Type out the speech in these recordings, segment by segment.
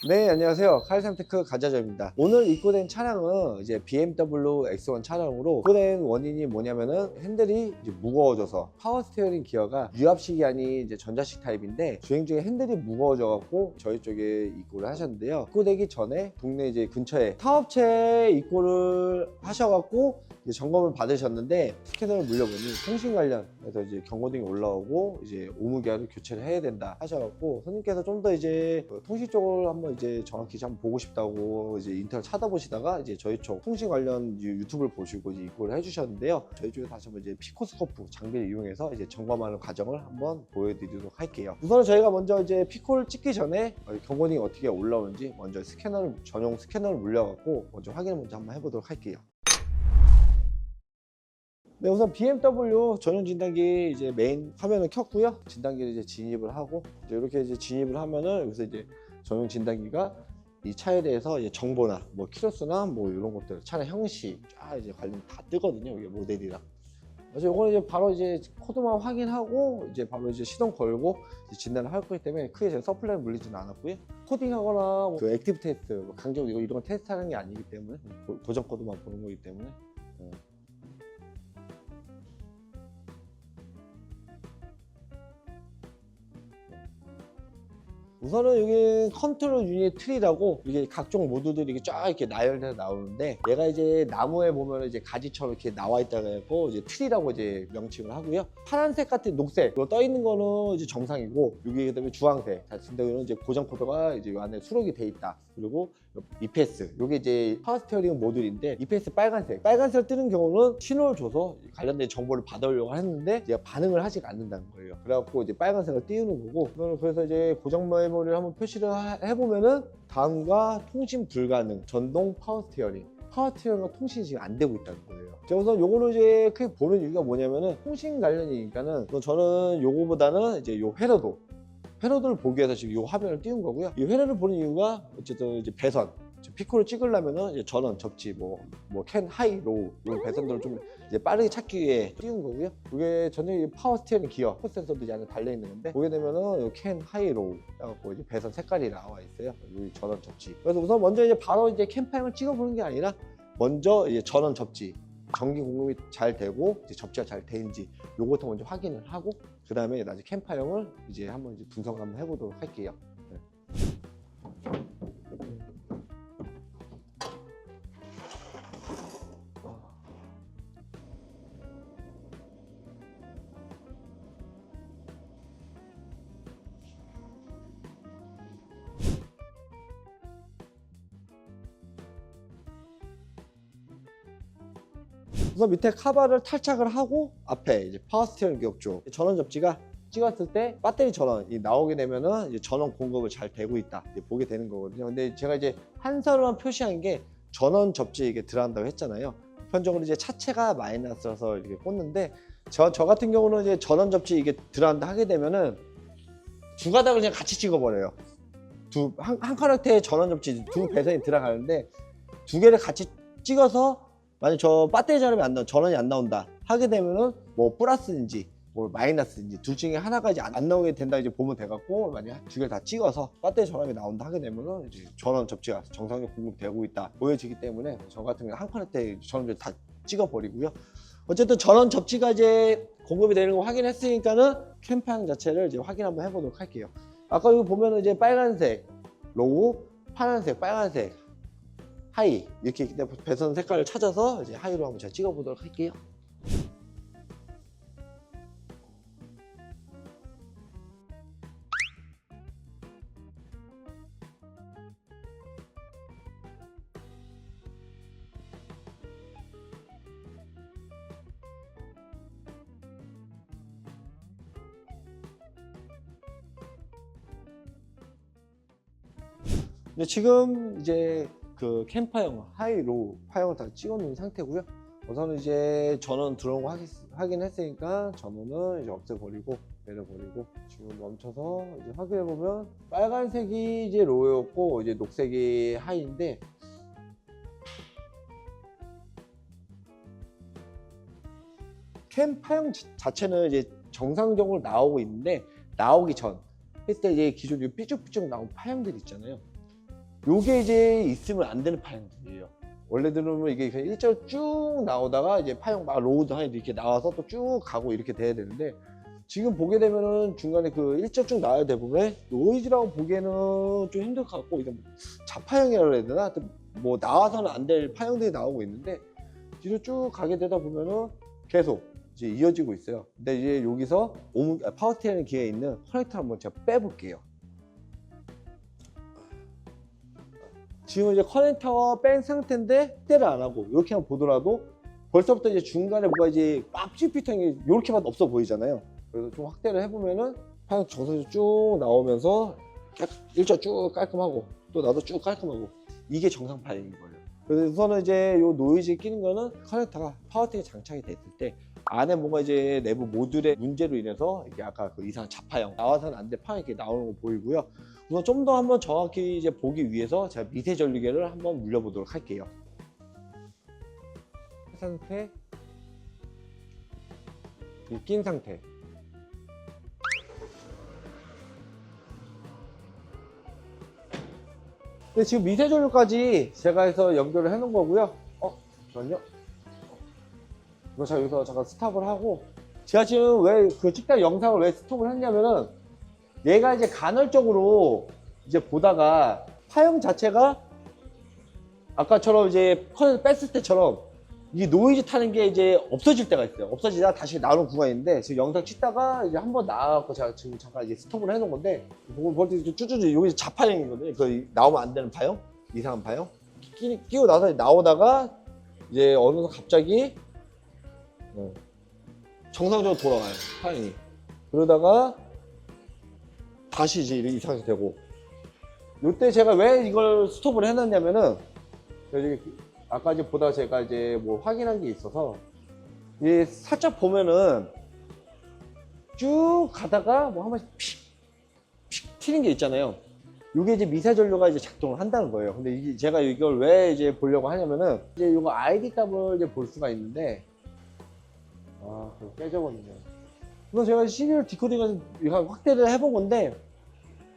네, 안녕하세요. 카이삼테크 가자저입니다. 오늘 입고된 차량은 이제 BMW X1 차량으로 입고된 원인이 뭐냐면은 핸들이 이제 무거워져서 파워 스티어링 기어가 유압식이 아닌 이제 전자식 타입인데 주행 중에 핸들이 무거워져 갖고 저희 쪽에 입고를 하셨는데요. 입고되기 전에 국내 이제 근처에 타업체에 입고를 하셔갖고 이제 점검을 받으셨는데 스캐너를 물려보니 통신 관련해서 이제 경고등이 올라오고 이제 오무기화를 교체를 해야 된다 하셔갖고 손님께서 좀 더 이제 통신 쪽을 한번 이제 정확히 좀 보고 싶다고 이제 인터넷 찾아보시다가 이제 저희 쪽 통신 관련 유튜브를 보시고 이제 입고를 해주셨는데요. 저희 쪽에 다시 한번 이제 피코스코프 장비를 이용해서 이제 점검하는 과정을 한번 보여드리도록 할게요. 우선 저희가 먼저 이제 피코를 찍기 전에 경고등이 어떻게 올라오는지 먼저 스캐너를 전용 스캐너를 물려갖고 먼저 확인을 먼저 한번 해보도록 할게요. 네, 우선 BMW 전용 진단기 이제 메인 화면을 켰고요. 진단기를 이제 진입을 하고 이제 이렇게 이제 진입을 하면은 여기서 이제 전용 진단기가 이 차에 대해서 이제 정보나 뭐 키로수나 뭐 이런 것들 차량 형식 쫙 이제 관련 다 뜨거든요. 이게 모델이랑. 그래서 요거는 이제 바로 이제 코드만 확인하고 이제 바로 이제 시동 걸고 이제 진단을 할 거기 때문에 크게 제가 서플라이 물리지는 않았고요. 코딩하거나 그 액티브 테스트, 뭐 강정 이런 거 테스트하는 게 아니기 때문에 도전 코드만 보는 거기 때문에. 우선은 여기 컨트롤 유닛 트리라고 이게 각종 모드들이 쫙 이렇게 나열돼서 나오는데 얘가 이제 나무에 보면 이제 가지처럼 이렇게 나와 있다고 해서 이제 트리라고 이제 명칭을 하고요. 파란색 같은 녹색 이거 떠 있는 거는 이제 정상이고 여기 그다음에 주황색 같은 경우는 이제 고정 코드가 이제 이 안에 수록이 돼 있다. 그리고 EPS 요게 이제 파워 스티어링 모듈인데 EPS 빨간색 뜨는 경우는 신호를 줘서 관련된 정보를 받아오려고 했는데 얘가 반응을 하지 않는다는 거예요. 그래갖고 이제 빨간색을 띄우는 거고 그래서 이제 고정 메모리를 한번 표시를 해보면은 다음과 통신 불가능 전동 파워 스티어링과 통신이 지금 안 되고 있다는 거예요. 제가 우선 요거를 이제 크게 보는 이유가 뭐냐면은 통신 관련이니까는 저는 요거보다는 이제 요 회로도를 보기 위해서 지금 이 화면을 띄운 거고요. 이 회로를 보는 이유가 어쨌든 이제 배선, 피코를 찍으려면은 이제 전원, 접지, 캔, 하이, 로우 이런 배선들을 좀 이제 빠르게 찾기 위해 띄운 거고요. 이게 전체 파워 스티어링 기어, 포 센서도 이제 안에 달려 있는 건데 보게 되면은 캔, 하이, 로우 해갖고 이제 배선 색깔이 나와 있어요. 여기 전원, 접지. 그래서 우선 먼저 이제 바로 이제 캠파형을 찍어보는 게 아니라 먼저 이제 전원, 접지. 전기 공급이 잘 되고 이제 접지가 잘 되는지 요것부터 먼저 확인을 하고 그 다음에 나중에 캠파형을 이제 한번 이제 분석 한번 해보도록 할게요. 네. 우선 밑에 카바를 탈착을 하고 앞에 이제 파워 스티어링 기억 쪽 전원 접지가 찍었을 때 배터리 전원이 나오게 되면은 이제 전원 공급을 잘 되고 있다 이제 보게 되는 거거든요. 근데 제가 이제 한서로만 표시한 게 전원 접지 이게 들어간다고 했잖아요. 보편적으로 이제 차체가 마이너스라서 이렇게 꽂는데 저 같은 경우는 이제 전원 접지 이게 들어간다 하게 되면은 두 가닥을 그냥 같이 찍어버려요. 한 커넥터에 전원 접지 두 배선이 들어가는데 두 개를 같이 찍어서 만약 저 배터리 전원이 안 나온다 하게 되면은 뭐 플러스인지 뭐 마이너스인지 둘 중에 하나가 이제 안 나오게 된다 이제 보면 돼갖고 만약 두 개를 다 찍어서 배터리 전원이 나온다 하게 되면은 이제 전원 접지가 정상적으로 공급되고 있다 보여지기 때문에 저 같은 경우 한 커넥터에 전원을 다 찍어버리고요. 어쨌든 전원 접지가 이제 공급이 되는 거 확인했으니까는 캠파형 자체를 이제 확인 한번 해보도록 할게요. 아까 여기 보면은 이제 빨간색 로우, 파란색, 빨간색 하이 이렇게 있기 때문에 배선 색깔을 찾아서 이제 하이로 한번 제가 찍어보도록 할게요. 근데 지금 이제 그 캠파형, 하이, 로우, 파형을 다 찍어놓은 상태고요. 우선은 이제 전원 들어온 거 확인했으니까 전원은 이제 없애버리고 내려버리고 지금 멈춰서 이제 확인해보면 빨간색이 이제 로우였고 이제 녹색이 하이인데 캠파형 자체는 이제 정상적으로 나오고 있는데 나오기 전 했을 때 이제 기존 삐쭉삐쭉 나온 파형들 있잖아요. 요게 이제 있으면 안 되는 파형들이에요. 원래대로는 이게 그냥 일자로 쭉 나오다가 이제 파형 막 로우드 하니 이렇게 나와서 또 쭉 가고 이렇게 돼야 되는데, 지금 보게 되면은 중간에 그 일자 쭉 나와야 되는데 노이즈라고 보기에는 좀 힘들 것 같고, 이제 자파형이라고 해야 되나? 뭐 나와서는 안 될 파형들이 나오고 있는데, 뒤로 쭉 가게 되다 보면은 계속 이제 이어지고 있어요. 근데 이제 여기서 파워 스티어링 기어에 있는 커넥터 한번 제가 빼볼게요. 지금 이제 커넥터 뺀 상태인데 확대를 안 하고 이렇게만 보더라도 벌써부터 이제 중간에 뭐가 이제 막 삐삐통이 이렇게만 없어 보이잖아요. 그래서 좀 확대를 해보면은 파형 정상적으로 쭉 나오면서 일자 쭉 깔끔하고 또 나도 쭉 깔끔하고, 이게 정상 파형인 거예요. 그래서 우선은 이제 요 노이즈 끼는 거는 커넥터가 파워텍에 장착이 됐을 때 안에 뭔가 이제 내부 모듈의 문제로 인해서 이게 아까 그 이상한 자파형 나와서는 안 될 파형이 이렇게 나오는 거 보이고요. 우선 좀 더 한번 정확히 이제 보기 위해서 제가 미세 전류계를 한번 물려보도록 할게요. 상태, 낀 상태. 근데 지금 미세 전류까지 제가 해서 연결을 해 놓은 거고요. 잠깐만요. 이거 제가 여기서 잠깐 스탑을 하고, 제가 지금 왜 그 찍다 영상을 왜 스톱을 했냐면은, 얘가 이제 간헐적으로 이제 보다가 파형 자체가 아까처럼 이제 커넥터 뺐을 때처럼 이 노이즈 타는 게 이제 없어질 때가 있어요. 없어지다가 다시 나오는 구간이 있는데, 지금 영상 찍다가 이제 한번 나와갖고 제가 지금 잠깐 이제 스톱을 해놓은 건데, 보고 볼 때 쭈쭈쭈 여기 자파형이거든요. 그 나오면 안 되는 파형, 이상한 파형 끼고 나서 나오다가 이제 어느 정도 갑자기 정상적으로 돌아가요, 파형이. 그러다가 다시 이제 이상하게 되고, 요때 제가 왜 이걸 스톱을 해놨냐면은, 여기 아까 이제 보다가 제가 이제 뭐 확인한 게 있어서, 이 살짝 보면은 쭉 가다가 뭐 한 번씩 픽 튀는 게 있잖아요. 이게 이제 미세 전류가 이제 작동을 한다는 거예요. 근데 이게 제가 이걸 왜 이제 보려고 하냐면은, 이제 이거 ID 값을 이제 볼 수가 있는데, 그거 깨져버리네요. 그래서 제가 시리얼 디코딩을 확대를 해본 건데,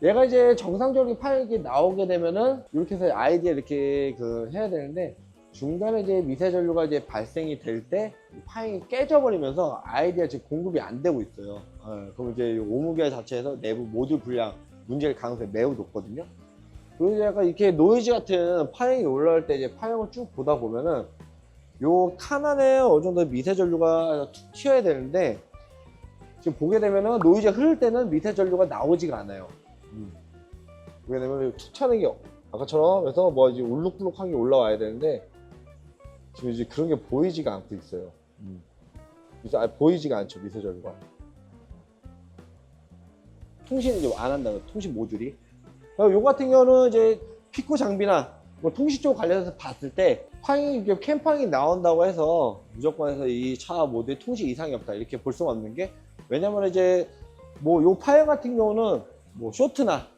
얘가 이제 정상적인 파일이 나오게 되면은 이렇게 해서 아이디에 이렇게 해야 되는데, 중간에 이제 미세 전류가 이제 발생이 될 때 파일이 깨져버리면서 아이디가 지금 공급이 안 되고 있어요. 그럼 이제 오무기아 자체에서 내부 모듈 불량 문제일 가능성이 매우 높거든요. 그리고 약간 이렇게 노이즈 같은 파형이 올라올 때 이제 파형을 쭉 보다 보면은 요 칸 안에 어느 정도 미세 전류가 툭 튀어야 되는데, 지금 보게 되면은 노이즈가 흐를 때는 미세 전류가 나오지가 않아요. 보게 되면 툭 튀는 게 아까처럼 해서 뭐 이제 울룩불룩한 게 올라와야 되는데, 지금 이제 그런 게 보이지가 않고 있어요. 그래서 보이지가 않죠, 미세 전류가. 통신 이제 안 한다고, 통신 모듈이. 요 같은 경우는 이제 피코 장비나 뭐 통신 쪽 관련해서 봤을 때 파형이 캠파형이 나온다고 해서 무조건 해서 이 차 모듈에 통신 이상이 없다 이렇게 볼 수가 없는 게, 왜냐면 이제 뭐 요 파형 같은 경우는 뭐 쇼트나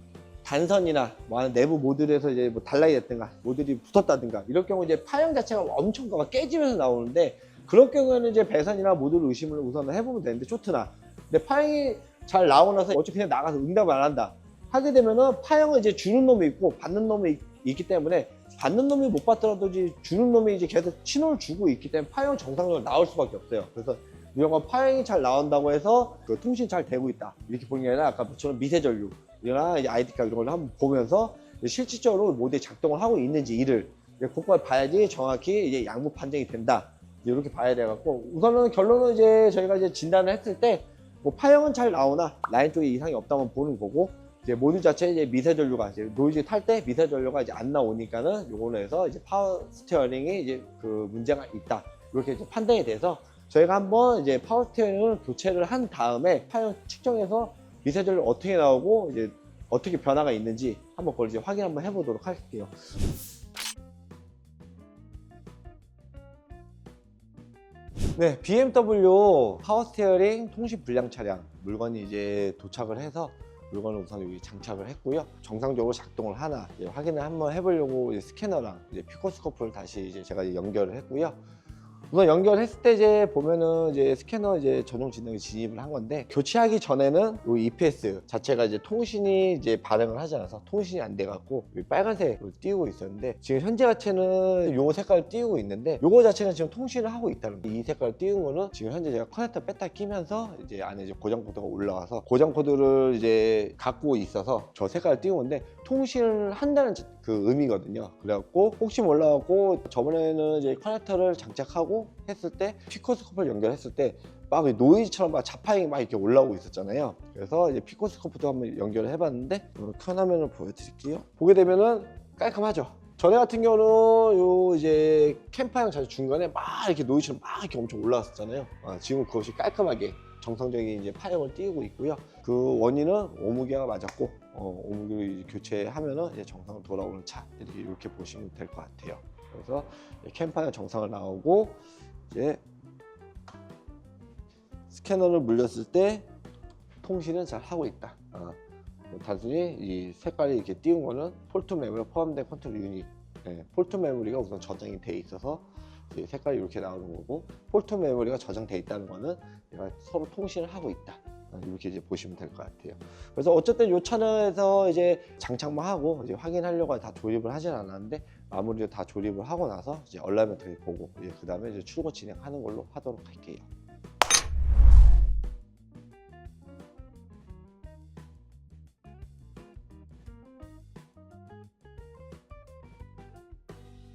단선이나 뭐 내부 모듈에서 이제 뭐 단락이 됐든가 모듈이 붙었다든가 이럴 경우 이제 파형 자체가 엄청 깨지면서 나오는데, 그런 경우에는 이제 배선이나 모듈 의심을 우선 해보면 되는데, 쇼트나. 근데 파형이 잘 나오고 나서 어차피 그냥 나가서 응답을 안 한다 하게 되면은, 파형은 이제 주는 놈이 있고 받는 놈이 있기 때문에, 받는 놈이 못 받더라도 이제 주는 놈이 이제 계속 신호를 주고 있기 때문에 파형 정상적으로 나올 수밖에 없어요. 그래서 무조건 파형이 잘 나온다고 해서 그 통신 잘 되고 있다 이렇게 보는 게 아니라, 아까처럼 미세 전류 이나 아이디값 이런 걸 한번 보면서 실질적으로 모델이 작동을 하고 있는지 이를 그걸 봐야지 정확히 이제 양부 판정이 된다 이렇게 봐야 돼 갖고, 우선은 결론은 이제 저희가 이제 진단을 했을 때 뭐 파형은 잘 나오나 라인 쪽에 이상이 없다면 보는 거고, 이제 모듈 자체에 이제 미세 전류가 이제 노이즈 탈 때 미세 전류가 이제 안 나오니까는 요걸로 해서 이제 파워 스티어링이 이제 그 문제가 있다 이렇게 이제 판단이 돼서, 저희가 한번 이제 파워 스티어링을 교체를 한 다음에 파형 측정해서 미세 전류 어떻게 나오고 이제 어떻게 변화가 있는지 한번 그걸 이제 확인 한번 해보도록 할게요. 네, BMW 파워 스티어링 통신 불량 차량 물건이 이제 도착을 해서 물건을 우선 여기 장착을 했고요. 정상적으로 작동을 하나 확인을 한번 해보려고 이제 스캐너랑 이제 피코스코프를 다시 이제 제가 연결을 했고요. 우선 연결했을 때 이제 보면은 이제 스캐너 이제 전용 진동에 진입을 한 건데, 교체하기 전에는 이 EPS 자체가 이제 통신이 이제 발행을 하지 않아서 통신이 안 돼갖고 빨간색으로 띄우고 있었는데, 지금 현재 자체는 요 색깔을 띄우고 있는데, 요거 자체는 지금 통신을 하고 있다는 거예요. 이 색깔을 띄운 거는 지금 현재 제가 커넥터 뺐다 끼면서 이제 안에 이제 고장 코드가 올라와서 고장 코드를 이제 갖고 있어서 저 색깔을 띄운 건데, 통신을 한다는 그 의미거든요. 그래갖고 혹시 몰라갖고 저번에는 이제 커넥터를 장착하고 했을 때 피코스코프를 연결했을 때 막 노이즈처럼 막 자파잉이 막 이렇게 올라오고 있었잖아요. 그래서 이제 피코스코프도 한번 연결을 해봤는데, 큰 화면을 보여드릴게요. 보게 되면은 깔끔하죠. 전에 같은 경우는 요 이제 캠파형 자체 중간에 막 이렇게 노이즈처럼 막 이렇게 엄청 올라왔었잖아요. 지금은 그것이 깔끔하게 정상적인 이제 파형을 띄우고 있고요. 그 원인은 오무기가 맞았고, 오무기 교체하면은 이제 정상으로 돌아오는 차, 이렇게 보시면 될 것 같아요. 그래서 캠파형 정상을 나오고, 이제 스캐너를 물렸을 때 통신은 잘 하고 있다. 단순히 이 색깔이 이렇게 띄운 거는 폴트 메모리가 포함된 컨트롤 유닛, 폴트 메모리가 우선 저장이 돼 있어서 색깔이 이렇게 나오는 거고, 폴트 메모리가 저장돼 있다는 거는 얘가 서로 통신을 하고 있다. 이렇게 이제 보시면 될 것 같아요. 그래서 어쨌든 이 차량에서 이제 장착만 하고 이제 확인하려고 다 조립을 하진 않았는데, 마무리를 다 조립을 하고 나서 이제 얼라이먼트를 보고 그 다음에 이제 출고 진행하는 걸로 하도록 할게요.